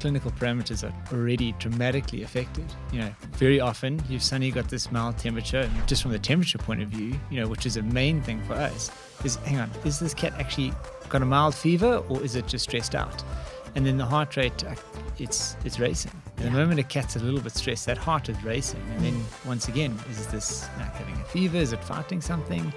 clinical parameters are already dramatically affected. Very often you've suddenly got this mild temperature, and just from the temperature point of view, which is a main thing for us, is hang on, is this cat actually got a mild fever or is it just stressed out? And then the heart rate, it's racing. And the moment a cat's a little bit stressed, that heart is racing. And then once again, is this having a fever? Is it fighting something?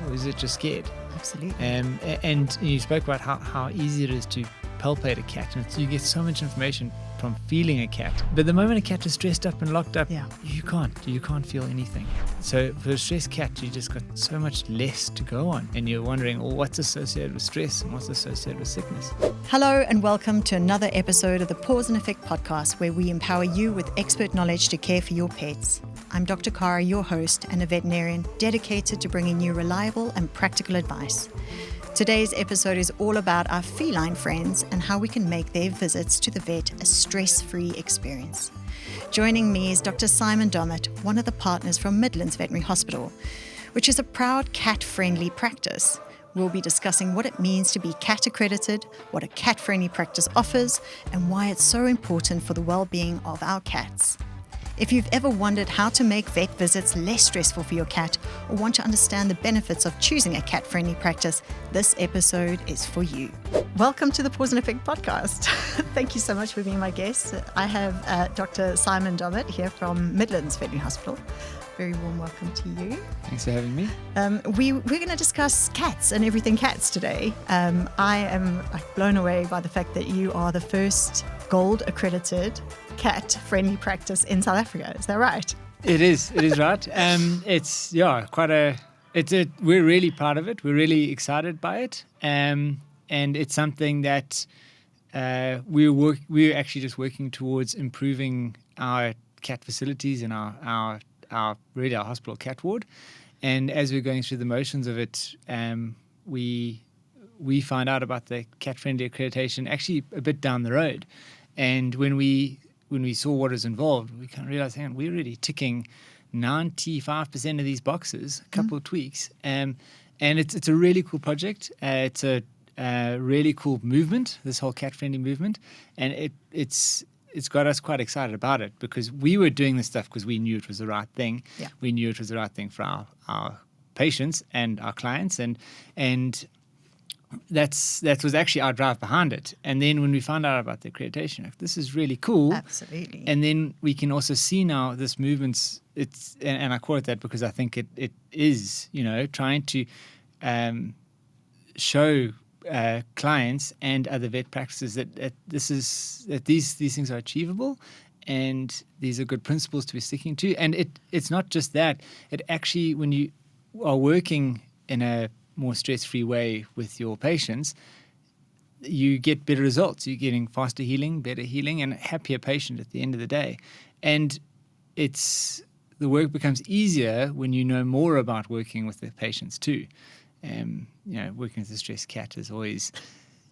Or is it just scared? Absolutely. And you spoke about how easy it is to palpate a cat. And you get so much information from feeling a cat. But the moment a cat is stressed up and locked up, you can't feel anything. So for a stressed cat, you just got so much less to go on. And you're wondering, what's associated with stress and what's associated with sickness? Hello and welcome to another episode of the Pause and Effect podcast, where we empower you with expert knowledge to care for your pets. I'm Dr. Kara, your host and a veterinarian dedicated to bringing you reliable and practical advice. Today's episode is all about our feline friends and how we can make their visits to the vet a stress-free experience. Joining me is Dr. Simon Dommett, one of the partners from Midlands Veterinary Hospital, which is a proud cat-friendly practice. We'll be discussing what it means to be cat accredited, what a cat-friendly practice offers, and why it's so important for the well-being of our cats. If you've ever wondered how to make vet visits less stressful for your cat, or want to understand the benefits of choosing a cat-friendly practice, this episode is for you. Welcome to the Pause and Effect podcast. Thank you so much for being my guest. I have Dr. Simon Dommett here from Midlands Veterinary Hospital. Very warm welcome to you. Thanks for having me. We're going to discuss cats and everything cats today. I am blown away by the fact that you are the first gold accredited cat-friendly practice in South Africa. Is that right? It is right. We're really proud of it. We're really excited by it. And it's something that we're actually just working towards improving our cat facilities and our hospital cat ward. And as we're going through the motions of it, we find out about the cat-friendly accreditation actually a bit down the road. And when we saw what was involved, we kind of realized, hang on, we're already ticking 95% of these boxes, a couple of tweaks. And it's a really cool project. It's a really cool movement, this whole cat-friendly movement. And it's got us quite excited about it, because we were doing this stuff because we knew it was the right thing. Yeah. We knew it was the right thing for our patients and our clients. And that was actually our drive behind it. And then when we found out about the accreditation, this is really cool. Absolutely. And then we can also see now this movement's, and I call it that because I think it is, trying to show clients and other vet practices that these things are achievable, and these are good principles to be sticking to. And it's not just that. It actually, when you are working in a more stress-free way with your patients, you get better results. You're getting faster healing, better healing, and a happier patient at the end of the day. And the work becomes easier when you know more about working with the patients too. Working with a stressed cat is always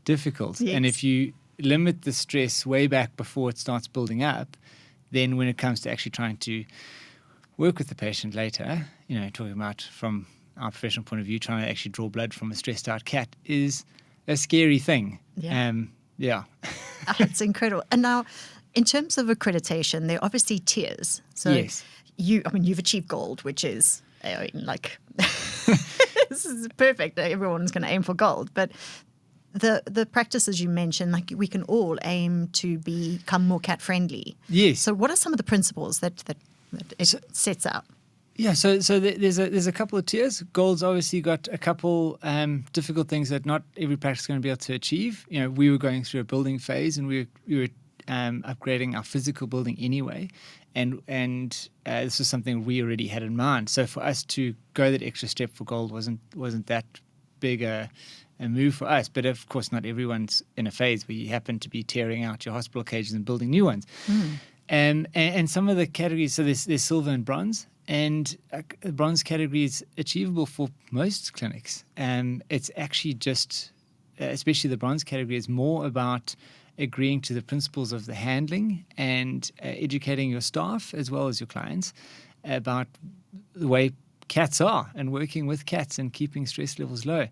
difficult. Yes. And if you limit the stress way back before it starts building up, then when it comes to actually trying to work with the patient later, talking about from our professional point of view, trying to actually draw blood from a stressed out cat is a scary thing. Yeah. It's incredible. And now, in terms of accreditation, there are obviously tiers. So yes. You've achieved gold, which is this is perfect. Everyone's going to aim for gold. But the practices you mentioned, we can all aim to become more cat friendly. Yes. So what are some of the principles that it sets out? Yeah, so there's a couple of tiers. Gold's obviously got a couple difficult things that not every practice is going to be able to achieve. We were going through a building phase, and we were upgrading our physical building anyway, and this was something we already had in mind. So for us to go that extra step for gold wasn't that big a move for us. But of course, not everyone's in a phase where you happen to be tearing out your hospital cages and building new ones. And some of the categories, so there's silver and bronze. And the bronze category is achievable for most clinics. It's actually just, especially the bronze category, is more about agreeing to the principles of the handling and educating your staff as well as your clients about the way cats are and working with cats and keeping stress levels low.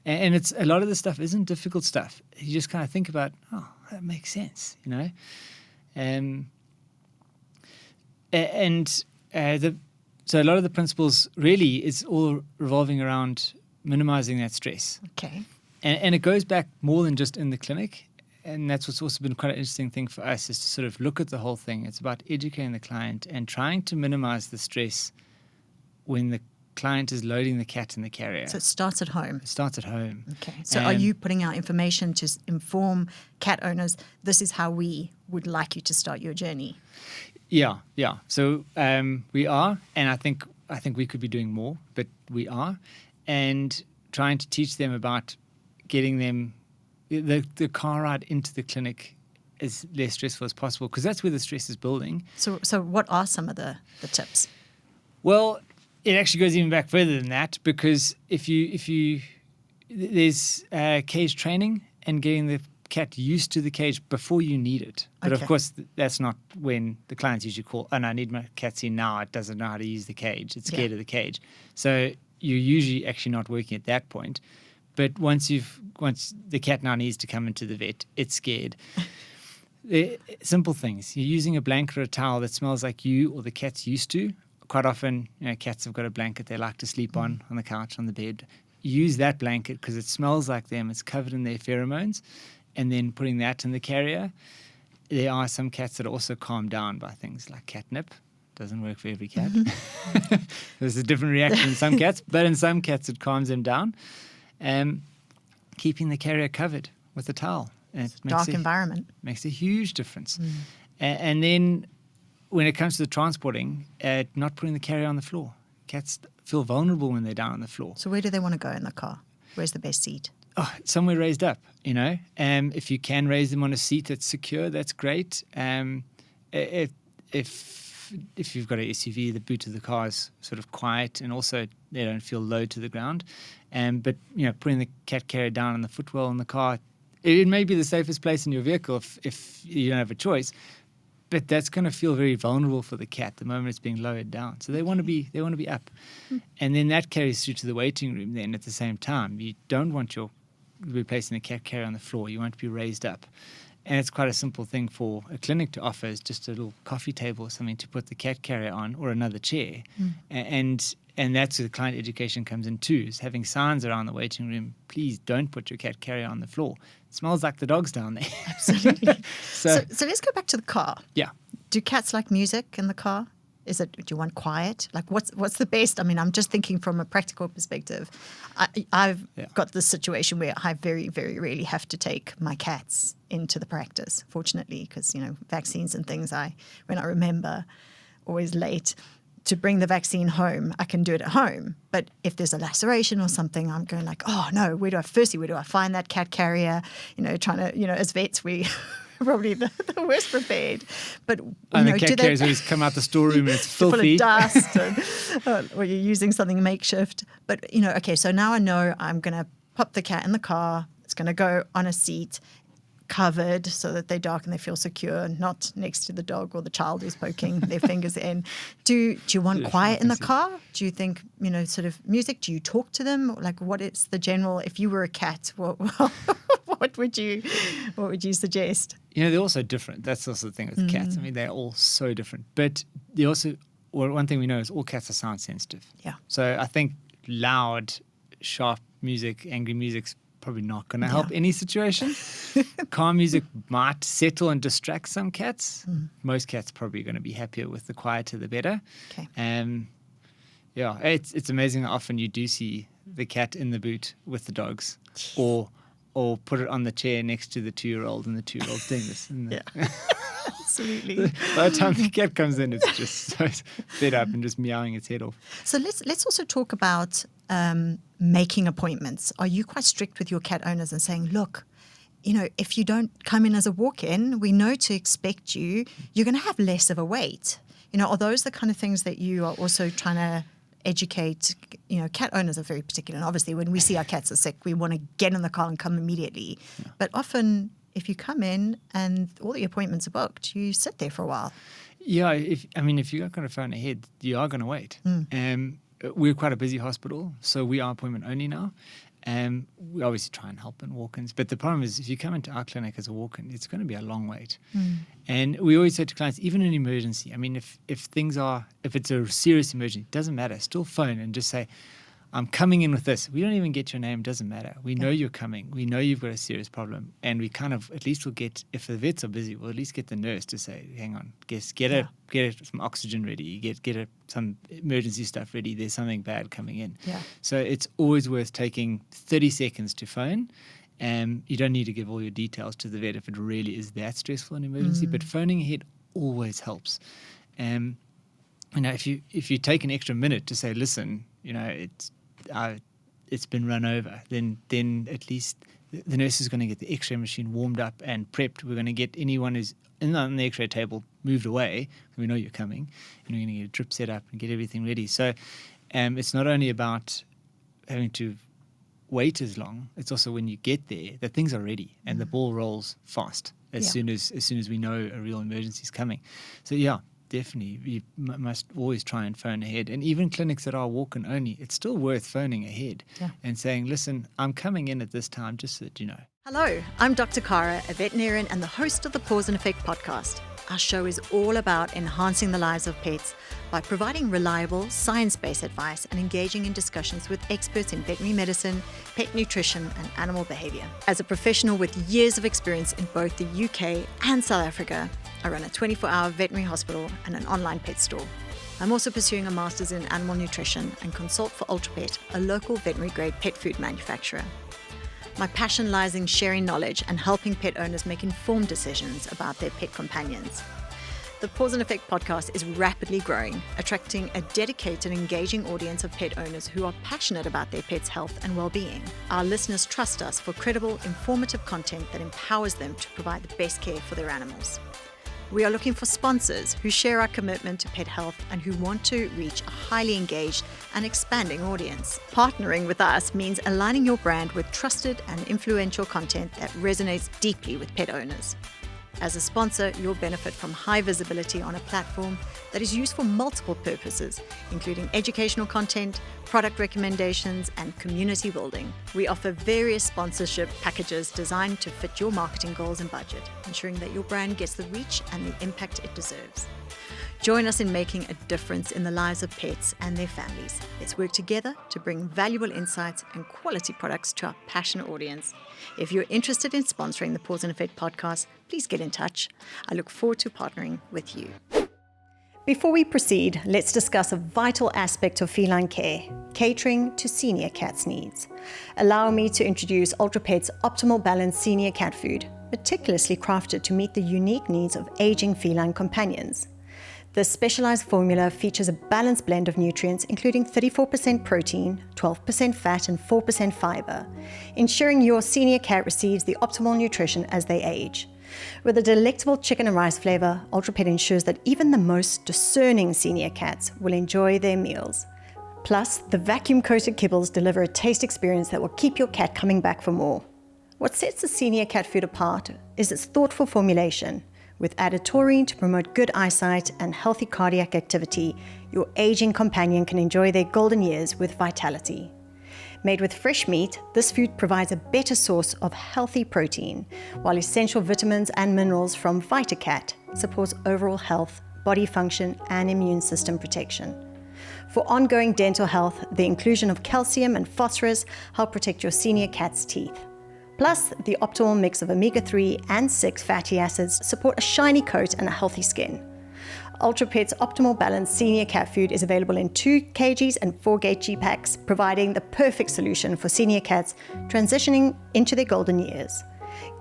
And it's a lot of the stuff isn't difficult stuff. You just kind of think about, that makes sense, you know. So a lot of the principles really is all revolving around minimizing that stress. Okay. And it goes back more than just in the clinic. And that's what's also been quite an interesting thing for us, is to sort of look at the whole thing. It's about educating the client and trying to minimize the stress when the client is loading the cat in the carrier. So it starts at home. It starts at home. Okay. So are you putting out information to inform cat owners, this is how we would like you to start your journey? Yeah. So we are, and I think we could be doing more, but we are, and trying to teach them about getting them the car ride into the clinic as less stressful as possible, because that's where the stress is building. So what are some of the tips? Well, it actually goes even back further than that, because if you there's cage training and getting the cat used to the cage before you need it. But of course, that's not when the clients usually call, oh, no, I need my cat in now. It doesn't know how to use the cage. It's scared of the cage. So you're usually actually not working at that point. But once the cat now needs to come into the vet, it's scared. Simple things. You're using a blanket or a towel that smells like you or the cat's used to. Quite often, cats have got a blanket they like to sleep on the couch, on the bed. Use that blanket because it smells like them. It's covered in their pheromones. And then putting that in the carrier. There are some cats that are also calmed down by things like catnip. Doesn't work for every cat. There's a different reaction in some cats, but in some cats it calms them down. Keeping the carrier covered with a towel. Dark environment. Makes a huge difference. And then when it comes to the transporting, not putting the carrier on the floor. Cats feel vulnerable when they're down on the floor. So where do they want to go in the car? Where's the best seat? Oh, somewhere raised up, if you can raise them on a seat that's secure, that's great. If you've got an SUV, the boot of the car is sort of quiet, and also they don't feel low to the ground. But putting the cat carrier down on the footwell in the car, it may be the safest place in your vehicle if you don't have a choice. But that's going to feel very vulnerable for the cat the moment it's being lowered down. So they want to be up, and then that carries through to the waiting room. Then at the same time, you don't want your replacing the cat carrier on the floor. You want to be raised up. And it's quite a simple thing for a clinic to offer, is just a little coffee table or something to put the cat carrier on, or another chair. And that's where the client education comes in too, is having signs around the waiting room. Please don't put your cat carrier on the floor. It smells like the dog's down there. Absolutely. so let's go back to the car. Yeah. Do cats like music in the car? Do you want quiet? Like what's the best? I mean, I'm just thinking from a practical perspective. I've got this situation where I very, very rarely have to take my cats into the practice, fortunately, because, vaccines and things, when I remember, always late, to bring the vaccine home, I can do it at home. But if there's a laceration or something, I'm going like, oh no, where do I find that cat carrier? Trying to, as vets, we probably the worst prepared. But the cat carriers always come out the storeroom and it's filthy. Full of dust, or you're using something makeshift. But so now I know I'm going to pop the cat in the car. It's going to go on a seat, covered so that they're dark and they feel secure, not next to the dog or the child who's poking their fingers in. Do you want quiet in the car? Do you think, sort of music? Do you talk to them? Like, what is the general, if you were a cat, what would you suggest? They're all so different. That's also the thing with cats. I mean, they're all so different. But they also, one thing we know is all cats are sound sensitive. Yeah. So I think loud, sharp music, angry music's probably not going to help any situation. Calm music might settle and distract some cats. Most cats probably going to be happier with the quieter the better. Okay. It's amazing how often you do see the cat in the boot with the dogs, or put it on the chair next to the 2-year-old, and the 2-year-old's doing this. Absolutely. By the time the cat comes in, it's just so fed up and just meowing its head off. So let's also talk about making appointments. Are you quite strict with your cat owners and saying, look, if you don't come in as a walk-in, we know to expect you, you're going to have less of a wait. Are those the kind of things that you are also trying to educate? Cat owners are very particular. And obviously, when we see our cats are sick, we want to get in the car and come immediately. Yeah. But often, if you come in and all the appointments are booked, you sit there for a while. Yeah, if you're not going to phone ahead, you are going to wait. We're quite a busy hospital, so we are appointment only now. We obviously try and help in walk-ins, but the problem is if you come into our clinic as a walk-in, it's going to be a long wait. And we always say to clients, even in an emergency, I mean, if it's a serious emergency, it doesn't matter. Still phone and just say, I'm coming in with this. We don't even get your name, doesn't matter. We know you're coming. We know you've got a serious problem. And we kind of, at least we'll get, if the vets are busy, we'll at least get the nurse to say, hang on, get some oxygen ready, get some emergency stuff ready. There's something bad coming in. Yeah. So it's always worth taking 30 seconds to phone. You don't need to give all your details to the vet if it really is that stressful an emergency, but phoning ahead always helps. If you take an extra minute to say, listen, it's been run over, then at least the nurse is going to get the x-ray machine warmed up and prepped. We're going to get anyone who's on the x-ray table moved away. We know you're coming, and we're going to get a drip set up and get everything ready. So it's not only about having to wait as long, it's also when you get there that things are ready and the ball rolls fast as soon as we know a real emergency is coming. So definitely, you must always try and phone ahead. And even clinics that are walk-in only, it's still worth phoning ahead and saying, listen, I'm coming in at this time, just so that you know. Hello, I'm Dr. Kara, a veterinarian and the host of the Pause and Effect podcast. Our show is all about enhancing the lives of pets by providing reliable, science-based advice and engaging in discussions with experts in veterinary medicine, pet nutrition, and animal behavior. As a professional with years of experience in both the UK and South Africa, I run a 24-hour veterinary hospital and an online pet store. I'm also pursuing a master's in animal nutrition and consult for UltraPet, a local veterinary-grade pet food manufacturer. My passion lies in sharing knowledge and helping pet owners make informed decisions about their pet companions. The Pause and Effect podcast is rapidly growing, attracting a dedicated and engaging audience of pet owners who are passionate about their pets' health and well-being. Our listeners trust us for credible, informative content that empowers them to provide the best care for their animals. We are looking for sponsors who share our commitment to pet health and who want to reach a highly engaged and expanding audience. Partnering with us means aligning your brand with trusted and influential content that resonates deeply with pet owners. As a sponsor, you'll benefit from high visibility on a platform that is used for multiple purposes, including educational content, product recommendations, and community building. We offer various sponsorship packages designed to fit your marketing goals and budget, ensuring that your brand gets the reach and the impact it deserves. Join us in making a difference in the lives of pets and their families. Let's work together to bring valuable insights and quality products to our passionate audience. If you're interested in sponsoring the Pause and Effect podcast, please get in touch. I look forward to partnering with you. Before we proceed, let's discuss a vital aspect of feline care, catering to senior cats' needs. Allow me to introduce UltraPet's Optimal Balance Senior Cat Food, meticulously crafted to meet the unique needs of aging feline companions. This specialized formula features a balanced blend of nutrients, including 34% protein, 12% fat, and 4% fiber, ensuring your senior cat receives the optimal nutrition as they age. With a delectable chicken and rice flavor, UltraPet ensures that even the most discerning senior cats will enjoy their meals. Plus, the vacuum-coated kibbles deliver a taste experience that will keep your cat coming back for more. What sets the senior cat food apart is its thoughtful formulation. With added taurine to promote good eyesight and healthy cardiac activity, your aging companion can enjoy their golden years with vitality. Made with fresh meat, this food provides a better source of healthy protein, while essential vitamins and minerals from VitaCat supports overall health, body function, and immune system protection. For ongoing dental health, the inclusion of calcium and phosphorus help protect your senior cat's teeth. Plus, the optimal mix of omega-3 and 6 fatty acids support a shiny coat and a healthy skin. UltraPet's Optimal Balance Senior Cat Food is available in 2 kgs and 4 kg packs, providing the perfect solution for senior cats transitioning into their golden years.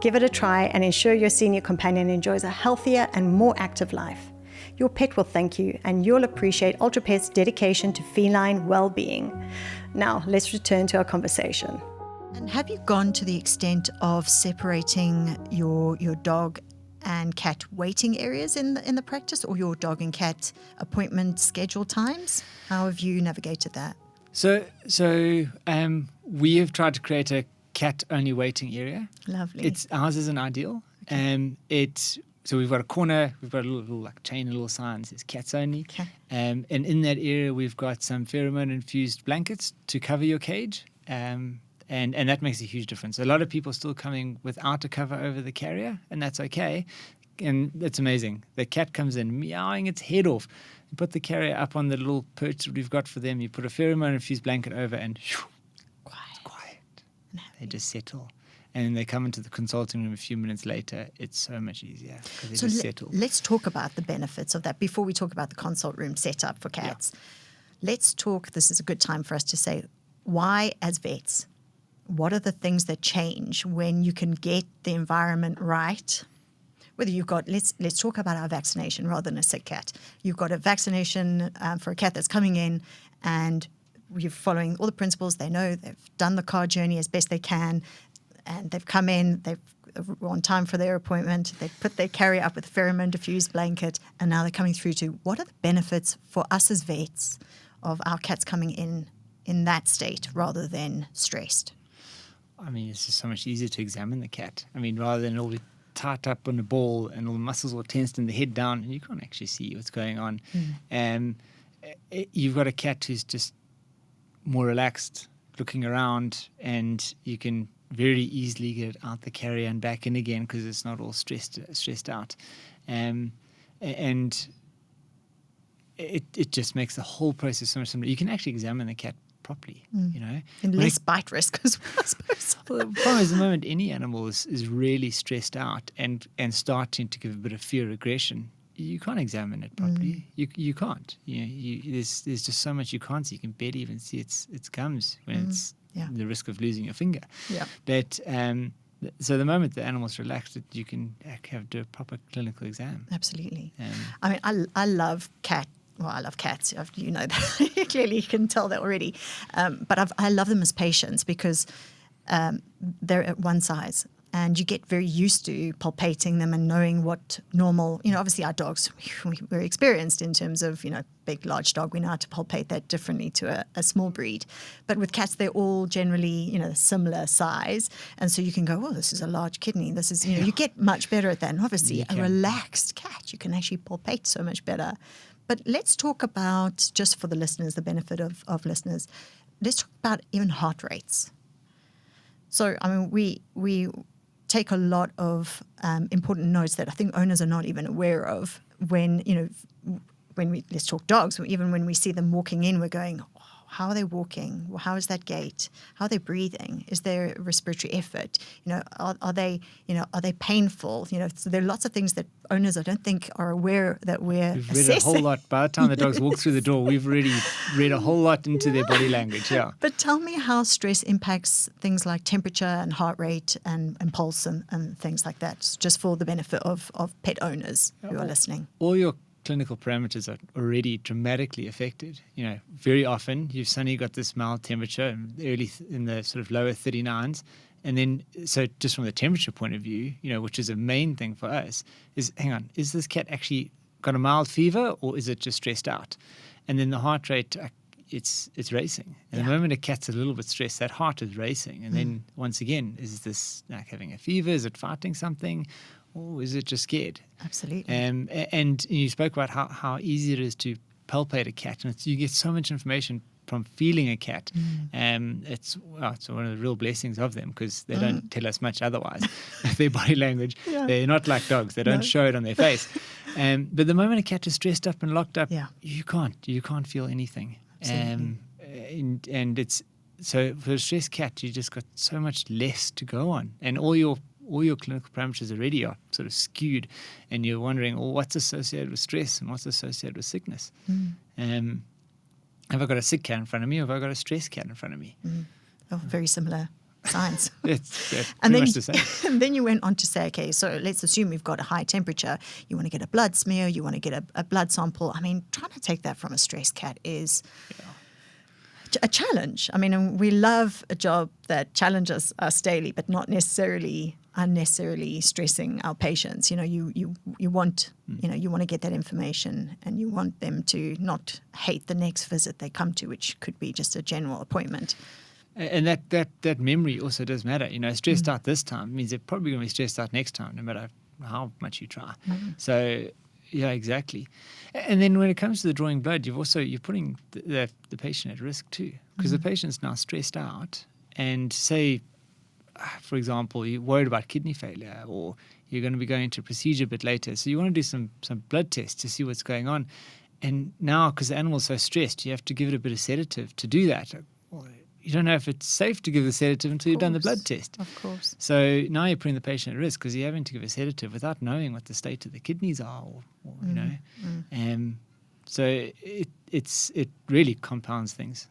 Give it a try and ensure your senior companion enjoys a healthier and more active life. Your pet will thank you, and you'll appreciate UltraPet's dedication to feline well-being. Now, let's return to our conversation. And have you gone to the extent of separating your dog and cat waiting areas in the practice, or your dog and cat appointment schedule times? How have you navigated that? So we have tried to create a cat-only waiting area. Lovely. Ours isn't ideal. Okay. So we've got a corner, we've got a little like chain, a little sign that says cats only. Okay. And in that area, we've got some pheromone-infused blankets to cover your cage. And that makes a huge difference. A lot of people are still coming without a cover over the carrier, and that's okay. And that's amazing. The cat comes in meowing its head off. You put the carrier up on the little perch that we've got for them. You put a pheromone-infused blanket over, and quiet. They just settle. And they come into the consulting room a few minutes later. It's so much easier because they just settle. Let's talk about the benefits of that before we talk about the consult room setup for cats. Yeah. Let's talk, this is a good time for us to say, why as vets, what are the things that change when you can get the environment right? Whether you've got, let's talk about our vaccination rather than a sick cat. You've got a vaccination for a cat that's coming in, and you're following all the principles. They know they've done the car journey as best they can, and they've come in, they've on time for their appointment, they've put their carrier up with a pheromone diffused blanket, and now they're coming through to what are the benefits for us as vets of our cats coming in that state rather than stressed? I mean, it's just so much easier to examine the cat. I mean, rather than all be tied up on the ball and all the muscles all tensed and the head down, and you can't actually see what's going on. You've got a cat who's just more relaxed, looking around, and you can very easily get it out the carrier and back in again because it's not all stressed out. And it just makes the whole process so much simpler. You can actually examine the cat properly, you know. And less bite risk as well, I suppose. Well, the problem is the moment any animal is really stressed out and starting to give a bit of fear aggression, you can't examine it properly. You can't. There's just so much you can't see. You can barely even see its gums when it's the risk of losing your finger. Yeah. But so the moment the animal's relaxed, you can do a proper clinical exam. Absolutely. I mean, I love cats. Well, I love cats. You know that. Clearly, you can tell that already. But I love them as patients because they're at one size. And you get very used to palpating them and knowing what normal, obviously our dogs, we're experienced in terms of, big, large dog. We know how to palpate that differently to a small breed. But with cats, they're all generally, similar size. And so you can go, oh, this is a large kidney. This is, you get much better at that. And obviously a relaxed cat, you can actually palpate so much better. But let's talk about, just for the listeners, the benefit of listeners, let's talk about even heart rates. So, I mean, we take a lot of important notes that I think owners are not even aware of when we, let's talk dogs, even when we see them walking in, we're going, oh, how are they walking? Well, how is that gait? How are they breathing? Is there respiratory effort? Are they painful? So there are lots of things that owners I don't think are aware that we've read a whole lot. By the time the dogs walk through the door, we've already read a whole lot into their body language. Yeah. But tell me how stress impacts things like temperature and heart rate and pulse and things like that, just for the benefit of pet owners who are listening. All your clinical parameters are already dramatically affected. Very often you've suddenly got this mild temperature in the sort of lower 39s. And then, so just from the temperature point of view, which is a main thing for us, is, hang on, is this cat actually got a mild fever or is it just stressed out? And then the heart rate, it's racing. And the moment a cat's a little bit stressed, that heart is racing. And then once again, is this like having a fever? Is it fighting something? Or is it just scared? Absolutely. And you spoke about how easy it is to palpate a cat. And you get so much information from feeling a cat. It's one of the real blessings of them because they don't tell us much otherwise. Their body language, they're not like dogs. They don't show it on their face. But the moment a cat is stressed up and locked up, you can't feel anything. And it's so for a stressed cat, you just got so much less to go on, and all your clinical parameters already are sort of skewed, and you're wondering, well, what's associated with stress and what's associated with sickness? Have I got a sick cat in front of me or have I got a stressed cat in front of me? Oh, very similar signs. It's pretty much the same. And then you went on to say, okay, so let's assume we've got a high temperature. You want to get a blood smear. You want to get a blood sample. I mean, trying to take that from a stressed cat is a challenge. I mean, and we love a job that challenges us daily, but not necessarily unnecessarily stressing our patients. You want to get that information, and you want them to not hate the next visit they come to, which could be just a general appointment. And that memory also does matter. Stressed out this time means they're probably going to be stressed out next time, no matter how much you try. So, yeah, exactly. And then when it comes to the drawing blood, you're putting the patient at risk too, because the patient's now stressed out and say, for example, you're worried about kidney failure, or you're going to be going to a procedure a bit later, so you want to do some blood tests to see what's going on. And now, because the animal's so stressed, you have to give it a bit of sedative to do that. Well, you don't know if it's safe to give the sedative until you've done the blood test. Of course. So now you're putting the patient at risk because you're having to give a sedative without knowing what the state of the kidneys are, or you know. So it really compounds things.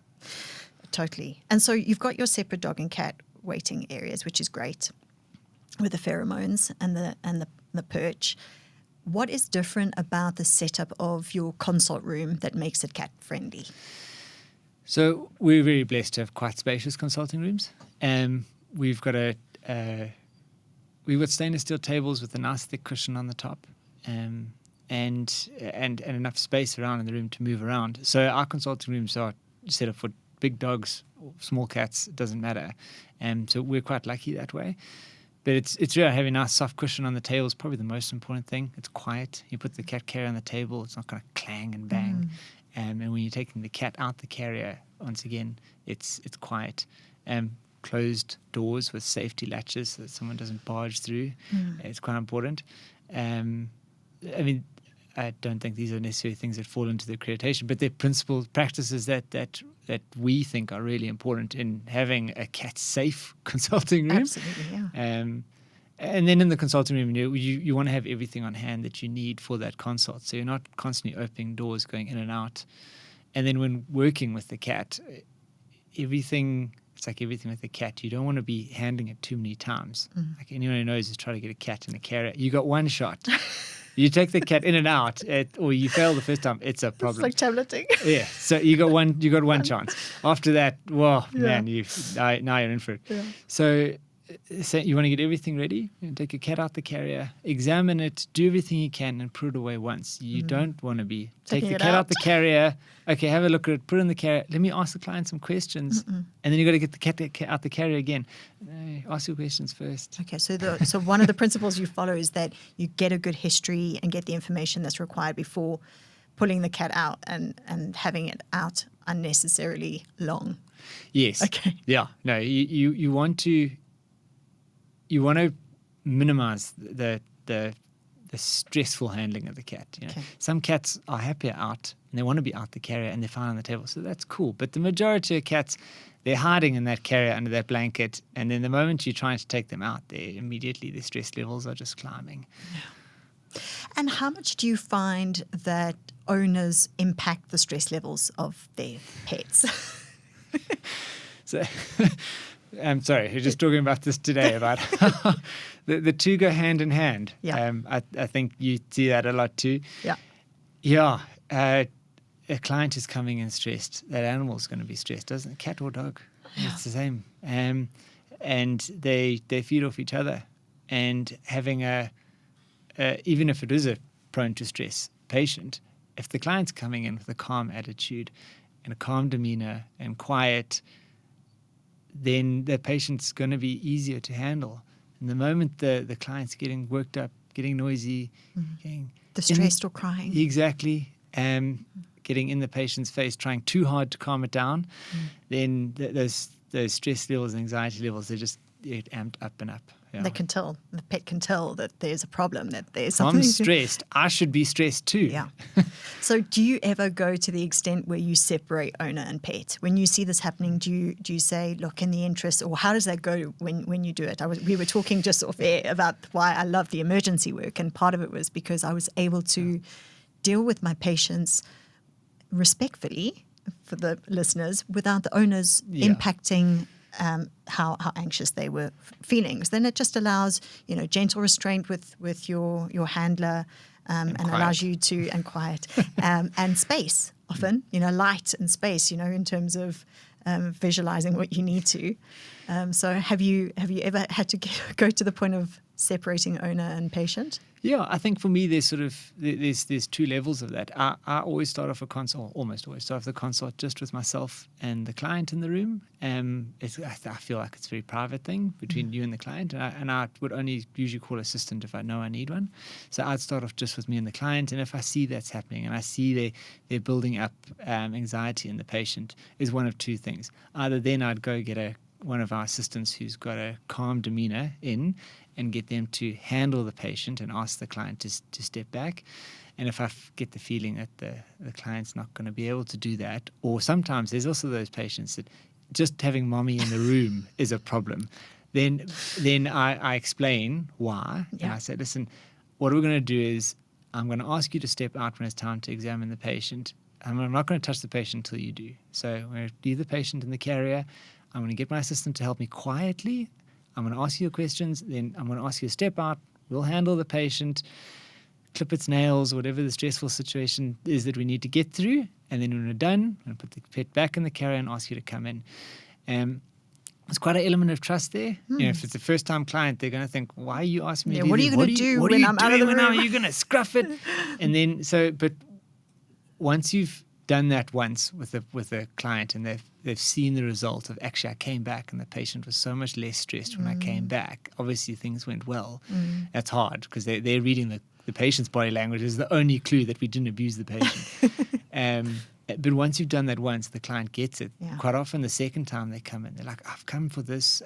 Totally. And so you've got your separate dog and cat waiting areas, which is great, with the pheromones and the perch. What is different about the setup of your consult room that makes it cat friendly? So we're very blessed to have quite spacious consulting rooms. We've got stainless steel tables with a nice thick cushion on the top, and enough space around in the room to move around. So our consulting rooms are set up for big dogs or small cats. It doesn't matter. So we're quite lucky that way. But it's really having a nice soft cushion on the table is probably the most important thing. It's quiet. You put the cat carrier on the table, it's not going to clang and bang. And when you're taking the cat out the carrier, once again, it's quiet. Closed doors with safety latches so that someone doesn't barge through. It's quite important. I mean, I don't think these are necessarily things that fall into the accreditation, but they're principles, practices that we think are really important in having a cat-safe consulting room. Absolutely, yeah. And then in the consulting room, you want to have everything on hand that you need for that consult. So you're not constantly opening doors, going in and out. And then when working with the cat, it's like everything with the cat. You don't want to be handling it too many times. Like anyone who knows is trying to get a cat in a carrier. You got one shot. You take the cat in and out, or you fail the first time, it's a problem. It's like tableting. Yeah. So you got one chance. After that, man, now you're in for it. Yeah. So you want to get everything ready. Take a cat out the carrier, examine it, do everything you can, and put it away once. You don't want to be take the cat out the carrier. Okay, have a look at it. Put it in the carrier. Let me ask the client some questions, and then you got to get the cat out the carrier again. Ask your questions first. Okay, so one of the principles you follow is that you get a good history and get the information that's required before pulling the cat out and having it out unnecessarily long. Yes. Okay. Yeah. No. You want to minimize the stressful handling of the cat. You know? Okay. Some cats are happier out and they want to be out the carrier and they're fine on the table, so that's cool. But the majority of cats, they're hiding in that carrier under that blanket, and then the moment you're trying to take them out, immediately their stress levels are just climbing. Yeah. And how much do you find that owners impact the stress levels of their pets? So I'm sorry, we're just talking about this today, about how the two go hand in hand. Yeah. I think you see that a lot too. Yeah. Yeah. A client is coming in stressed. That animal's going to be stressed, doesn't it? Cat or dog. Yeah. It's the same. And they feed off each other. And having even if it is a prone to stress patient, if the client's coming in with a calm attitude and a calm demeanor and quiet, then the patient's going to be easier to handle. And the moment the client's getting worked up, getting noisy, getting distressed or crying. Exactly. Getting in the patient's face, trying too hard to calm it down, then those stress levels and anxiety levels, they just get amped up and up. Yeah. They can tell, the pet can tell that there's a problem, that there's something. I'm stressed. I should be stressed too. Yeah. So do you ever go to the extent where you separate owner and pet? When you see this happening, do you say, look, in the interest, or how does that go when you do it? We were talking just off air about why I love the emergency work, and part of it was because I was able to deal with my patients respectfully, for the listeners, without the owners impacting how anxious they were feeling. So then it just allows, gentle restraint with your handler, and allows you to, and quiet, and space often, light and space, in terms of visualizing what you need to. So have you ever had to go to the point of separating owner and patient? Yeah, I think for me there's there's two levels of that. I always start off a consult, almost always start off the consult just with myself and the client in the room. I feel like it's a very private thing between you and the client, and I would only usually call assistant if I know I need one. So I'd start off just with me and the client, and if I see that's happening and I see they're building up anxiety in the patient, is one of two things. Either then I'd go get a one of our assistants who's got a calm demeanor in and get them to handle the patient and ask the client to step back. And if I get the feeling that the client's not going to be able to do that, or sometimes there's also those patients that just having mommy in the room is a problem, then I explain why. Yeah. And I say, listen, what we're going to do is I'm going to ask you to step out when it's time to examine the patient. I'm not going to touch the patient until you do. So I'm going to leave the patient in the carrier. I'm going to get my assistant to help me quietly. I'm going to ask you questions. Then I'm going to ask you to step out. We'll handle the patient, clip its nails, whatever the stressful situation is that we need to get through. And then when we're done, I'm going to put the pet back in the carrier and ask you to come in. There's quite an element of trust there. If it's a first-time client, they're going to think, why are you asking me to do what are you going to do when I'm out of the room? Are you going to scruff it? And then, but once you've done that once with a client and they've seen the result of, actually, I came back and the patient was so much less stressed when I came back. Obviously, things went well. That's hard because they're reading the patient's body language is the only clue that we didn't abuse the patient. But once you've done that once, the client gets it. Yeah. Quite often, the second time they come in, they're like, I've come for this.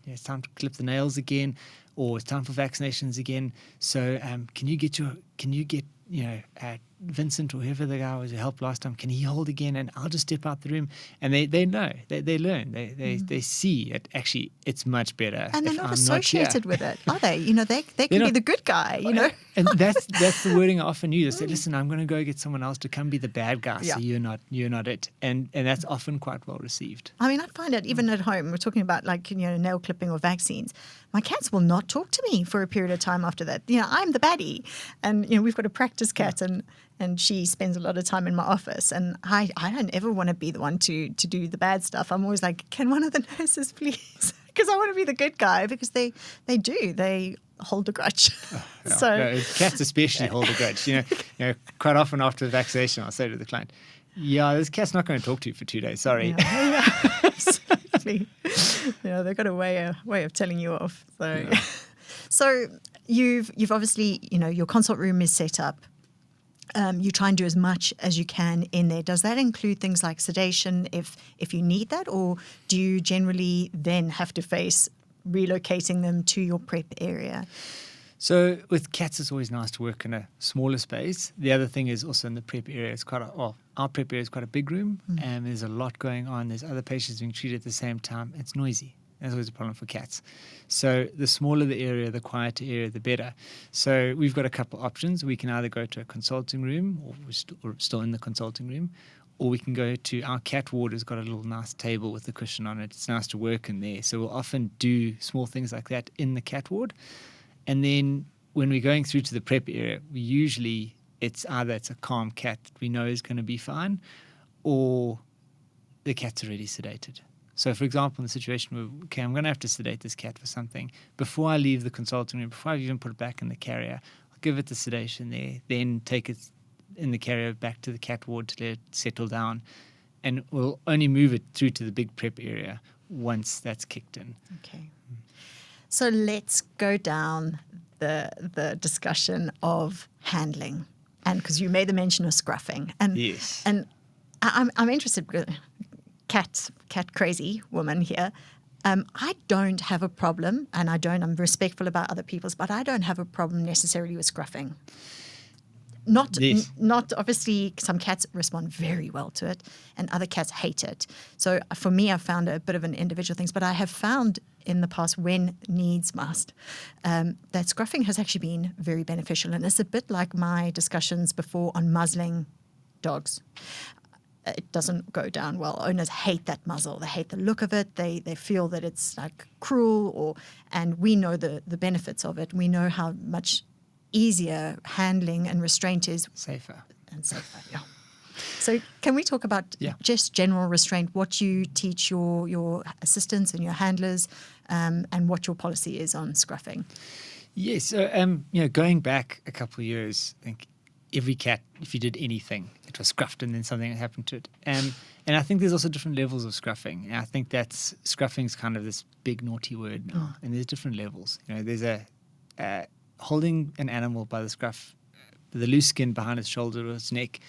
It's time to clip the nails again, or it's time for vaccinations again. So can you get Vincent or whoever the guy was who helped last time, can he hold again? And I'll just step out the room. And they know, they learn, they see it. Actually, it's much better. And they're not associated with it, are they? They can be the good guy, And that's the wording I often use. I say, listen, I'm going to go get someone else to come be the bad guy, so you're not it. And that's often quite well received. I mean, I find it even at home. We're talking about nail clipping or vaccines. My cats will not talk to me for a period of time after that. I'm the baddie. And, we've got a practice cat and she spends a lot of time in my office. And I don't ever want to be the one to do the bad stuff. I'm always like, can one of the nurses please? Because I want to be the good guy because they do. They hold a grudge. Cats especially hold a grudge. Quite often after the vaccination, I'll say to the client, this cat's not going to talk to you for 2 days. Sorry. Yeah, absolutely. They've got a way of telling you off. So you've obviously, your consult room is set up. You try and do as much as you can in there. Does that include things like sedation if you need that, or do you generally then have to face relocating them to your prep area? So with cats, it's always nice to work in a smaller space. The other thing is also in the prep area, our prep area is quite a big room, and there's a lot going on. There's other patients being treated at the same time. It's noisy. That's always a problem for cats. So the smaller the area, the quieter area, the better. So we've got a couple options. We can either go to a consulting room, or we're still in the consulting room, or we can go to our cat ward. Has got a little nice table with a cushion on it. It's nice to work in there. So we'll often do small things like that in the cat ward. And then when we're going through to the prep area, it's either a calm cat that we know is going to be fine, or the cat's already sedated. So, for example, in the situation where, I'm going to have to sedate this cat for something, before I leave the consulting room, before I even put it back in the carrier, I'll give it the sedation there, then take it in the carrier back to the cat ward to let it settle down, and we'll only move it through to the big prep area once that's kicked in. Okay. So let's go down the discussion of handling, and because you made the mention of scruffing, and yes, and I'm interested because cat crazy woman here. I don't have a problem, and I'm respectful about other people's, but I don't have a problem necessarily with scruffing. Not obviously, some cats respond very well to it and other cats hate it. So for me, I've found a bit of an individual thing, but I have found in the past, when needs must, that scruffing has actually been very beneficial. And it's a bit like my discussions before on muzzling dogs. It doesn't go down well. Owners hate that muzzle. They hate the look of it. They feel that it's like cruel, and we know the benefits of it. We know how much easier handling and restraint is. Safer. Yeah. So can we talk about just general restraint, what you teach your assistants and your handlers, and what your policy is on scruffing? Yes. So, going back a couple of years, I think every cat, if you did anything, it was scruffed and then something happened to it. And I think there's also different levels of scruffing. And I think scruffing's kind of this big naughty word now, and there's different levels. There's holding an animal by the scruff, the loose skin behind its shoulder or its neck.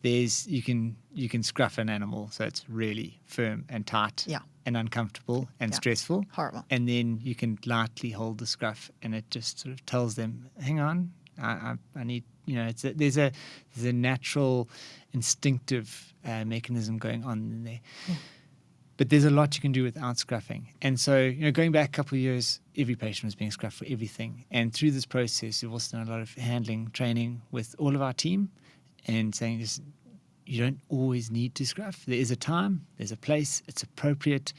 you can scruff an animal so it's really firm and tight and uncomfortable and stressful. Horrible. And then you can lightly hold the scruff, and it just sort of tells them, hang on, I need, there's a natural instinctive mechanism going on in there. Yeah. But there's a lot you can do without scruffing. And so, going back a couple of years, every patient was being scruffed for everything. And through this process, we've also done a lot of handling training with all of our team and saying this, you don't always need to scruff. There is a time, there's a place, it's appropriate.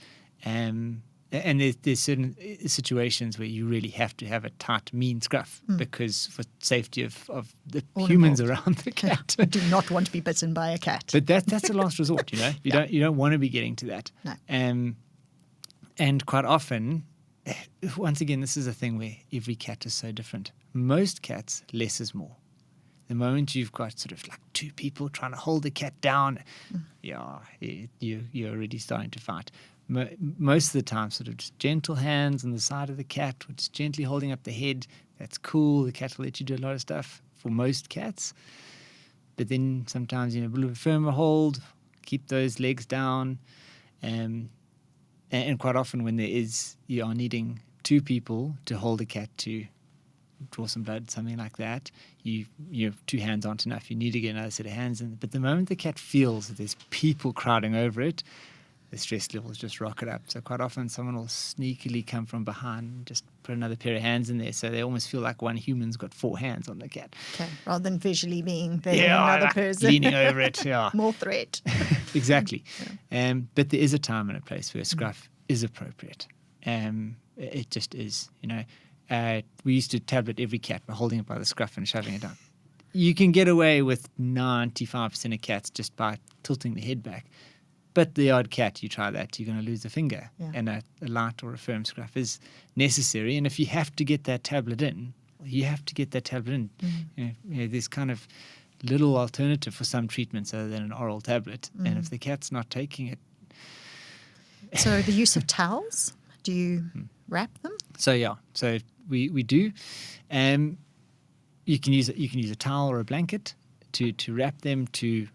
And there's certain situations where you really have to have a tight, mean scruff because for safety of the all humans involved around the cat. You do not want to be bitten by a cat. But that's a last resort, You don't want to be getting to that. No. And quite often, once again, this is a thing where every cat is so different. Most cats, less is more. The moment you've got sort of like two people trying to hold the cat down, you're already starting to fight. Most of the time, sort of just gentle hands on the side of the cat, or just gently holding up the head. That's cool. The cat will let you do a lot of stuff for most cats. But then sometimes, a little bit firmer hold, keep those legs down. And quite often when you are needing two people to hold a cat to draw some blood, something like that, you two hands aren't enough. You need to get another set of hands in. But the moment the cat feels that there's people crowding over it, the stress levels just rocket up. So quite often someone will sneakily come from behind and just put another pair of hands in there, so they almost feel like one human's got four hands on the cat. Okay, rather than visually being there, another person. Leaning over it, More threat. Exactly. Yeah. But there is a time and a place where a scruff is appropriate. It just is, we used to tablet every cat by holding it by the scruff and shoving it down. You can get away with 95% of cats just by tilting the head back. But the odd cat, you try that, you're going to lose a finger. Yeah. And a light or a firm scruff is necessary. And if you have to get that tablet in, you have to get that tablet in. There's kind of little alternative for some treatments other than an oral tablet. And if the cat's not taking it... So the use of towels, do you wrap them? So we do. You can use a towel or a blanket to wrap them, to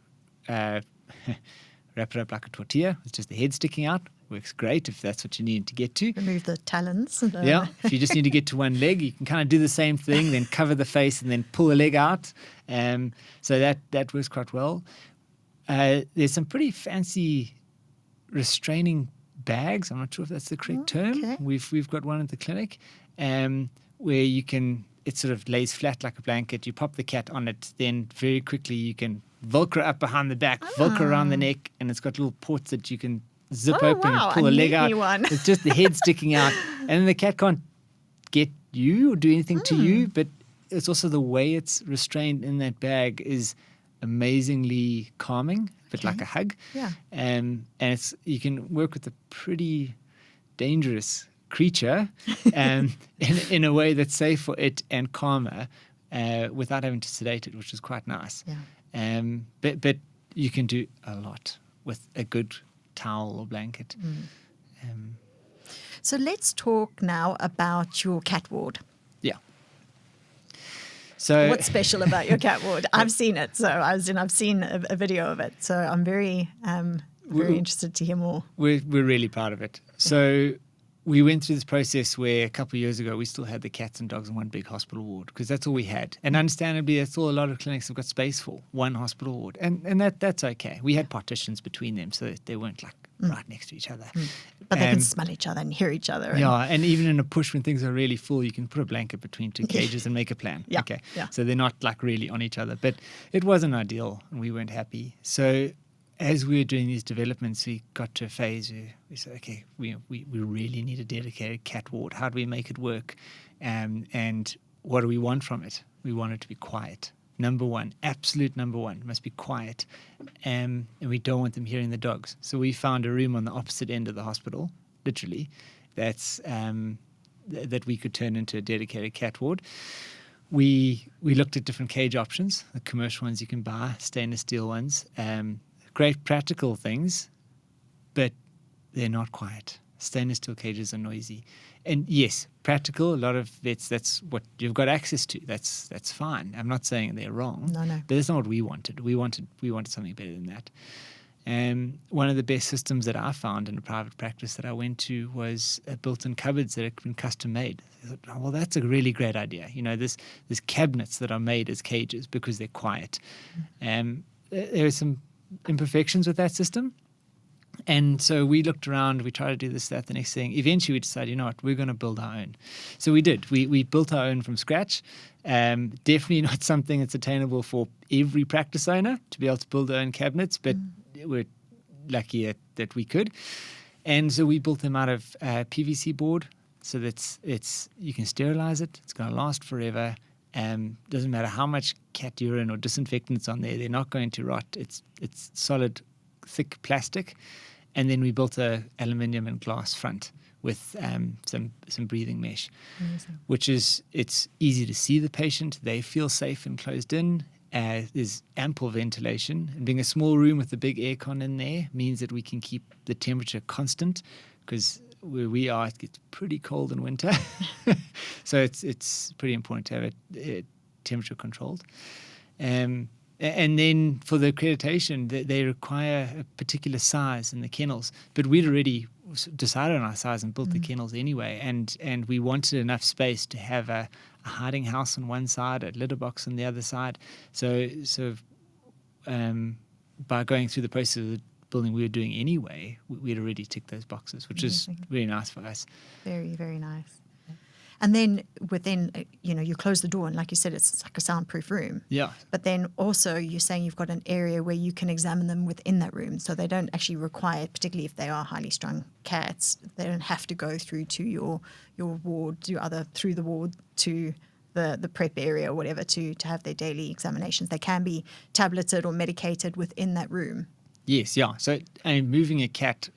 wrap it up like a tortilla. It's just the head sticking out. Works great if that's what you need to get to. Remove the talons. If you just need to get to one leg, you can kind of do the same thing, then cover the face and then pull a leg out. So that works quite well. There's some pretty fancy restraining bags. I'm not sure if that's the correct term. Okay. We've got one at the clinic where you can, it sort of lays flat like a blanket. You pop the cat on it, then very quickly you can Velcro up behind the back, Velcro around the neck, and it's got little ports that you can zip open and pull a leg out. It's just the head sticking out. And then the cat can't get you or do anything to you, but it's also the way it's restrained in that bag is amazingly calming, a bit like a hug. Yeah. And you can work with a pretty dangerous creature in a way that's safe for it and calmer without having to sedate it, which is quite nice. Yeah. But you can do a lot with a good towel or blanket. So let's talk now about your cat ward. Yeah. So what's special about your cat ward? I've seen it. So I've seen a video of it. So I'm very interested to hear more. We're really proud of it. So we went through this process where a couple of years ago we still had the cats and dogs in one big hospital ward because that's all we had. And understandably, that's all a lot of clinics have got space for, one hospital ward. And that's okay. We had partitions between them so that they weren't like right next to each other. But they can smell each other and hear each other. And even in a push when things are really full, you can put a blanket between two cages and make a plan. Yeah. Okay. Yeah. So they're not like really on each other. But it wasn't ideal and we weren't happy. So as we were doing these developments, we got to a phase where we said, okay, we really need a dedicated cat ward. How do we make it work? And what do we want from it? We want it to be quiet. Number one, absolute number one, it must be quiet. And we don't want them hearing the dogs. So we found a room on the opposite end of the hospital, literally, that's that we could turn into a dedicated cat ward. We looked at different cage options, the commercial ones you can buy, stainless steel ones. Great practical things, but they're not quiet. Stainless steel cages are noisy. And yes, practical, a lot of vets, that's what you've got access to. That's fine. I'm not saying they're wrong. No. But that's not what we wanted. We wanted something better than that. One of the best systems that I found in a private practice that I went to was built-in cupboards that had been custom made. I thought, oh, well, that's a really great idea. There's cabinets that are made as cages because they're quiet. There were some imperfections with that system. And so we looked around, we tried to do this, that, the next thing. Eventually we decided, you know what, we're going to build our own. So we did. We built our own from scratch. Definitely not something that's attainable for every practice owner to be able to build their own cabinets, but we're lucky that we could. And so we built them out of PVC board so that you can sterilize it. It's going to last forever. Doesn't matter how much cat urine or disinfectant's on there, they're not going to rot. It's solid, thick plastic. And then we built a aluminium and glass front with some breathing mesh. Amazing. Which is, it's easy to see the patient. They feel safe and closed in. There's ample ventilation. And being a small room with a big aircon in there means that we can keep the temperature constant, because where we are, it gets pretty cold in winter. So it's pretty important to have it temperature controlled. And then for the accreditation, they require a particular size in the kennels. But we'd already decided on our size and built the kennels anyway. And we wanted enough space to have a hiding house on one side, a litter box on the other side. So by going through the process of the building we were doing anyway, we'd already ticked those boxes, which is really nice for us. Very, very nice. And then within, you close the door and like you said, it's like a soundproof room. Yeah. But then also you're saying you've got an area where you can examine them within that room. So they don't actually require, particularly if they are highly strung cats, they don't have to go through to your ward, through the ward to the prep area or whatever to have their daily examinations. They can be tableted or medicated within that room. Yes, yeah. So moving a cat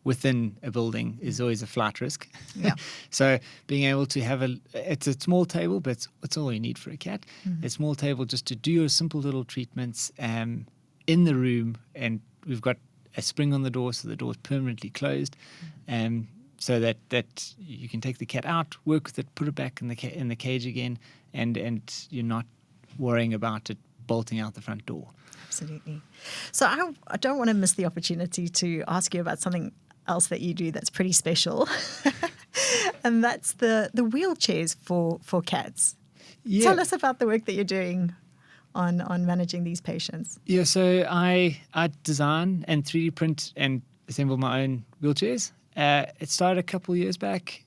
within a building is always a flight risk. Yeah. So being able to it's a small table, but it's all you need for a cat. A small table just to do your simple little treatments in the room, and we've got a spring on the door so the door is permanently closed, so that you can take the cat out, work with it, put it back in the cage again, and you're not worrying about it bolting out the front door. Absolutely. So I don't want to miss the opportunity to ask you about something else that you do that's pretty special, and that's the wheelchairs for cats. Yeah. Tell us about the work that you're doing on managing these patients. Yeah, so I design and 3D print and assemble my own wheelchairs. It started a couple of years back.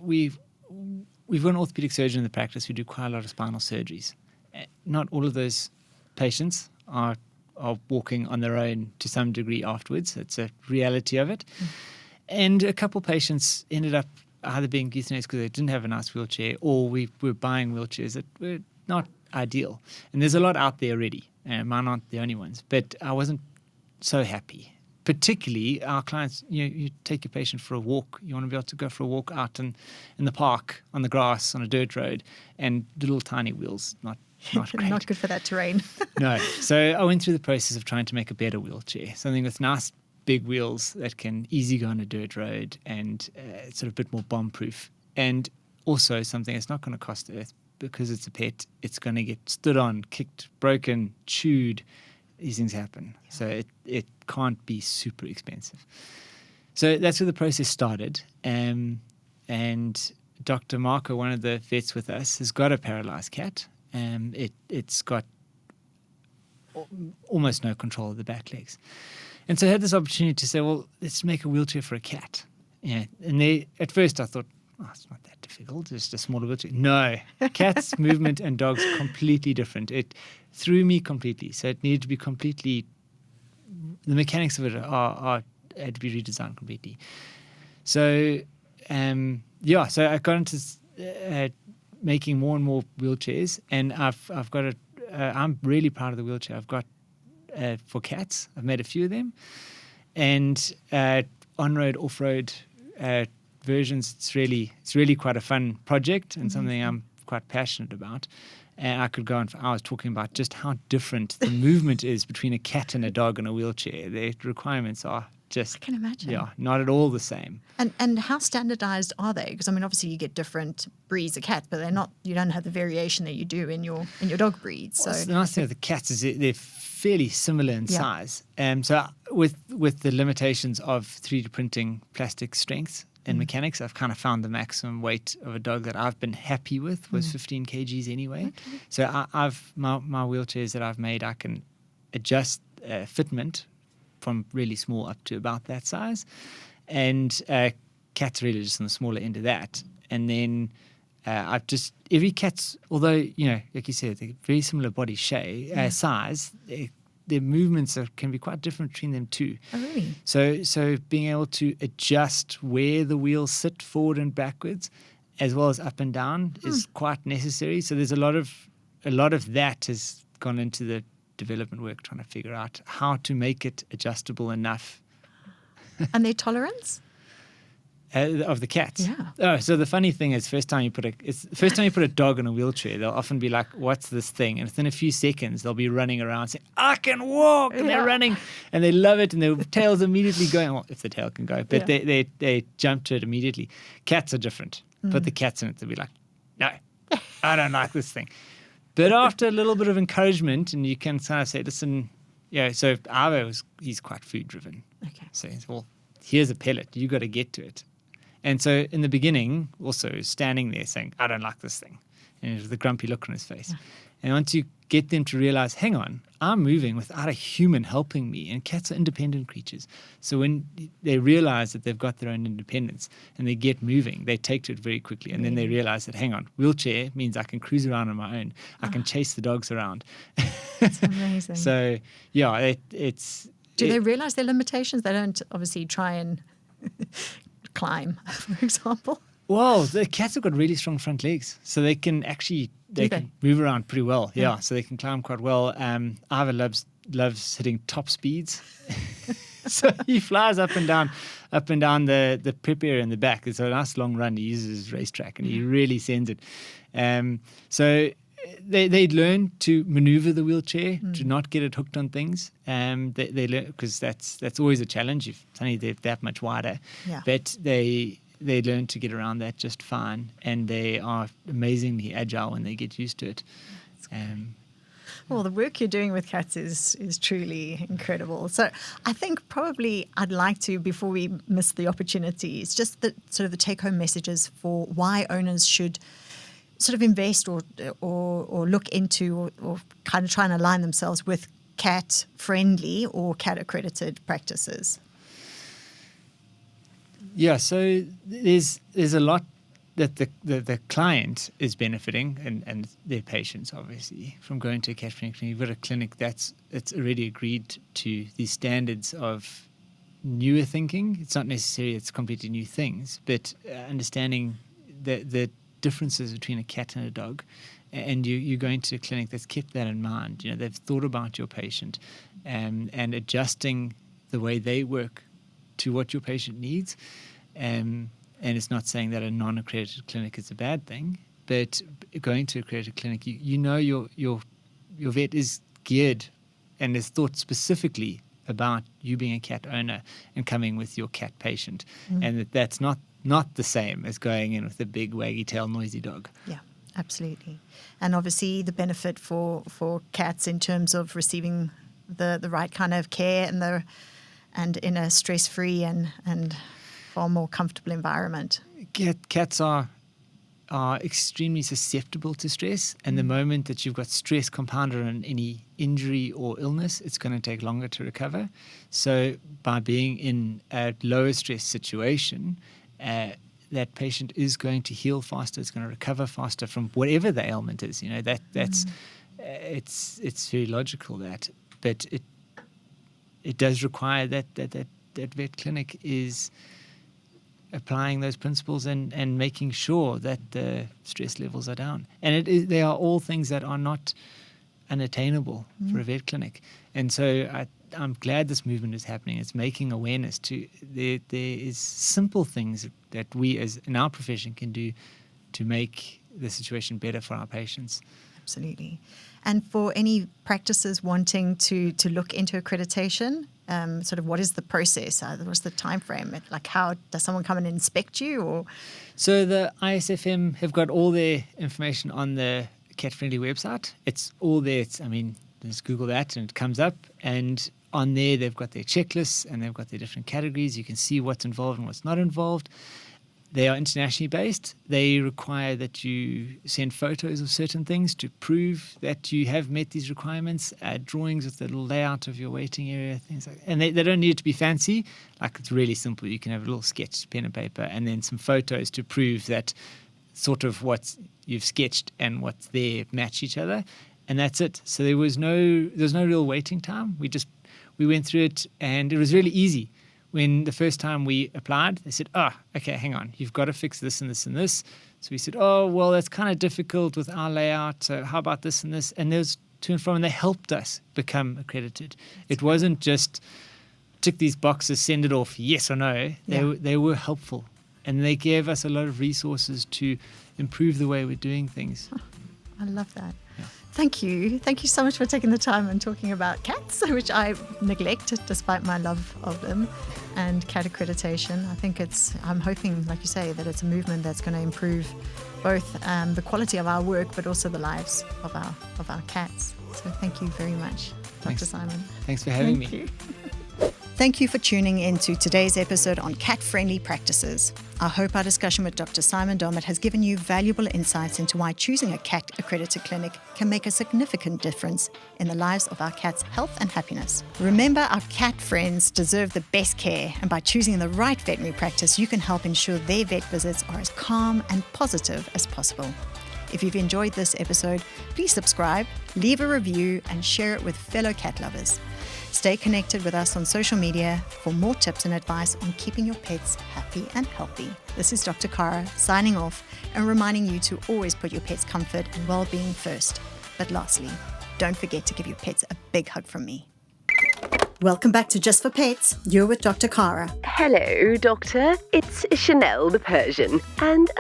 We've got an orthopedic surgeon in the practice who do quite a lot of spinal surgeries. Not all of those patients are walking on their own to some degree afterwards. It's a reality of it. And a couple of patients ended up either being euthanized because they didn't have a nice wheelchair, or we were buying wheelchairs that were not ideal. And there's a lot out there already. Mine aren't the only ones. But I wasn't so happy. Particularly our clients, you take your patient for a walk. You want to be able to go for a walk out in the park, on the grass, on a dirt road, and little tiny wheels, not great. Not good for that terrain. No. So I went through the process of trying to make a better wheelchair, something with nice big wheels that can easily go on a dirt road and sort of a bit more bomb-proof. And also something that's not going to cost earth, because it's a pet. It's going to get stood on, kicked, broken, chewed. These things happen. Yeah. So it can't be super expensive. So that's where the process started. And Dr. Marco, one of the vets with us, has got a paralyzed cat. It's got almost no control of the back legs. And so I had this opportunity to say, well, let's make a wheelchair for a cat. Yeah. And at first I thought, it's not that difficult, just a smaller wheelchair. No, cats' movement and dogs completely different. It threw me completely. So it needed to be completely, the mechanics of it had to be redesigned completely. So, so I got into making more and more wheelchairs, and I've got I'm really proud of the wheelchair I've got for cats. I've made a few of them, and on-road, off-road versions. It's really quite a fun project and something I'm quite passionate about. And I could go on for hours talking about just how different the movement is between a cat and a dog in a wheelchair. Their requirements are just, I can imagine. Yeah, not at all the same. And how standardized are they? Because I mean, obviously you get different breeds of cats, but they're not. You don't have the variation that you do in your dog breeds. So Well, the nice thing with the cats is they're fairly similar in Yeah. size. So with the limitations of 3D printing plastic strength and mechanics, I've kind of found the maximum weight of a dog that I've been happy with was 15 kgs anyway. Okay. So I've my wheelchairs that I've made, I can adjust fitment from really small up to about that size, and cats really just on the smaller end of that. And then I've just every cat's, although like you said, they're very similar body shape size, their movements can be quite different between them too. Oh, really? So being able to adjust where the wheels sit forward and backwards, as well as up and down, is quite necessary. So there's a lot of that has gone into the development work, trying to figure out how to make it adjustable enough. And their tolerance? Of the cats. Yeah. Oh, so the funny thing is, first time you put a dog in a wheelchair, they'll often be like, "What's this thing?" And within a few seconds, they'll be running around saying, "I can walk!" And they're running, and they love it, and their tail's immediately going. Well, if the tail can go, but they jump to it immediately. Cats are different. Put the cats in it, they'll be like, "No, I don't like this thing." But after a little bit of encouragement, and you can kind of say, "Listen, so Avo he's quite food driven. Okay. So he's, well, here's a pellet. You got to get to it." And so in the beginning, also standing there saying, "I don't like this thing," and with a grumpy look on his face. Yeah. And once you get them to realize, hang on, I'm moving without a human helping me, and cats are independent creatures. So when they realize that they've got their own independence and they get moving, they take to it very quickly. And then they realize that, hang on, wheelchair means I can cruise around on my own. I can chase the dogs around. That's amazing. So, yeah, it's... Do they realize their limitations? They don't obviously try and climb, for example. Well, the cats have got really strong front legs, so they can actually can move around pretty well. Yeah, so they can climb quite well. Ava loves hitting top speeds, so he flies up and down the prep area in the back. It's a nice long run. He uses his racetrack, and he really sends it. So they learn to maneuver the wheelchair, to not get it hooked on things. They learn, because that's always a challenge if suddenly they're that much wider. Yeah. But they learn to get around that just fine, and they are amazingly agile when they get used to it. Well, the work you're doing with cats is truly incredible. So I think probably I'd like to, before we miss the opportunities, just the sort of the take-home messages for why owners should sort of invest or look into or kind of try and align themselves with cat-friendly or cat-accredited practices. Yeah, so there's a lot that the client is benefiting and their patients, obviously, from going to a cat clinic. You've got a clinic it's already agreed to these standards of newer thinking. It's not necessarily it's completely new things, but understanding the differences between a cat and a dog, and you're going to a clinic that's kept that in mind. They've thought about your patient and adjusting the way they work to what your patient needs. And it's not saying that a non-accredited clinic is a bad thing, but going to an accredited clinic, your vet is geared and is thought specifically about you being a cat owner and coming with your cat patient, and that's not the same as going in with a big waggy tail noisy dog. Yeah, absolutely. And obviously the benefit for cats in terms of receiving the right kind of care and in a stress-free and far more comfortable environment. Cats are extremely susceptible to stress, and the moment that you've got stress compounded on any injury or illness, it's going to take longer to recover. So by being in a lower stress situation, that patient is going to heal faster, it's going to recover faster from whatever the ailment is. That's it's very logical that, but it does require that vet clinic is applying those principles and making sure that the stress levels are down. And they are all things that are not unattainable for a vet clinic. And so I'm glad this movement is happening. It's making awareness to there is simple things that we as in our profession can do to make the situation better for our patients. Absolutely. And for any practices wanting to look into accreditation, sort of what is the process? What's the time frame? Like, how does someone come and inspect you? Or So the ISFM have got all their information on the Cat Friendly website. It's all there. Just Google that and it comes up. And on there, they've got their checklists and they've got their different categories. You can see what's involved and what's not involved. They are internationally based. They require that you send photos of certain things to prove that you have met these requirements, drawings with the little layout of your waiting area, things like that. And they don't need it to be fancy. Like, it's really simple. You can have a little sketch, pen and paper, and then some photos to prove that sort of what you've sketched and what's there match each other. And that's it. So there was no real waiting time. We went through it and it was really easy. When the first time we applied, they said, okay, hang on, you've got to fix this and this and this. So we said, well, that's kind of difficult with our layout. So how about this and this? And there was to and from, and they helped us become accredited. It wasn't just tick these boxes, send it off, yes or no. They were helpful. And they gave us a lot of resources to improve the way we're doing things. I love that. Yeah. Thank you. Thank you so much for taking the time and talking about cats, which I neglect despite my love of them, and cat accreditation. I think I'm hoping, like you say, that it's a movement that's going to improve both the quality of our work, but also the lives of our cats. So thank you very much, Dr. Simon. Thanks for having me. Thank you. Thank you for tuning in to today's episode on cat-friendly practices. I hope our discussion with Dr. Simon Dommett has given you valuable insights into why choosing a cat-accredited clinic can make a significant difference in the lives of our cats' health and happiness. Remember, our cat friends deserve the best care, and by choosing the right veterinary practice, you can help ensure their vet visits are as calm and positive as possible. If you've enjoyed this episode, please subscribe, leave a review, and share it with fellow cat lovers. Stay connected with us on social media for more tips and advice on keeping your pets happy and healthy. This is Dr. Cara signing off and reminding you to always put your pet's comfort and well-being first. But lastly, don't forget to give your pets a big hug from me. Welcome back to Just for Pets. You're with Dr. Cara. Hello, Doctor. It's Chanel the Persian. And,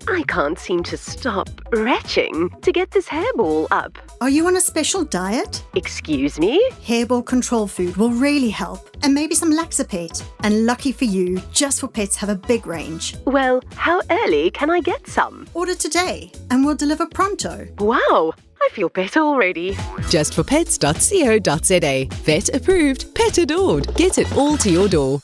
I can't seem to stop retching to get this hairball up. Are you on a special diet? Excuse me? Hairball control food will really help, and maybe some Laxapet. And lucky for you, Just for Pets have a big range. Well, how early can I get some? Order today, and we'll deliver pronto. Wow, I feel better already. Justforpets.co.za. Vet approved, pet adored. Get it all to your door.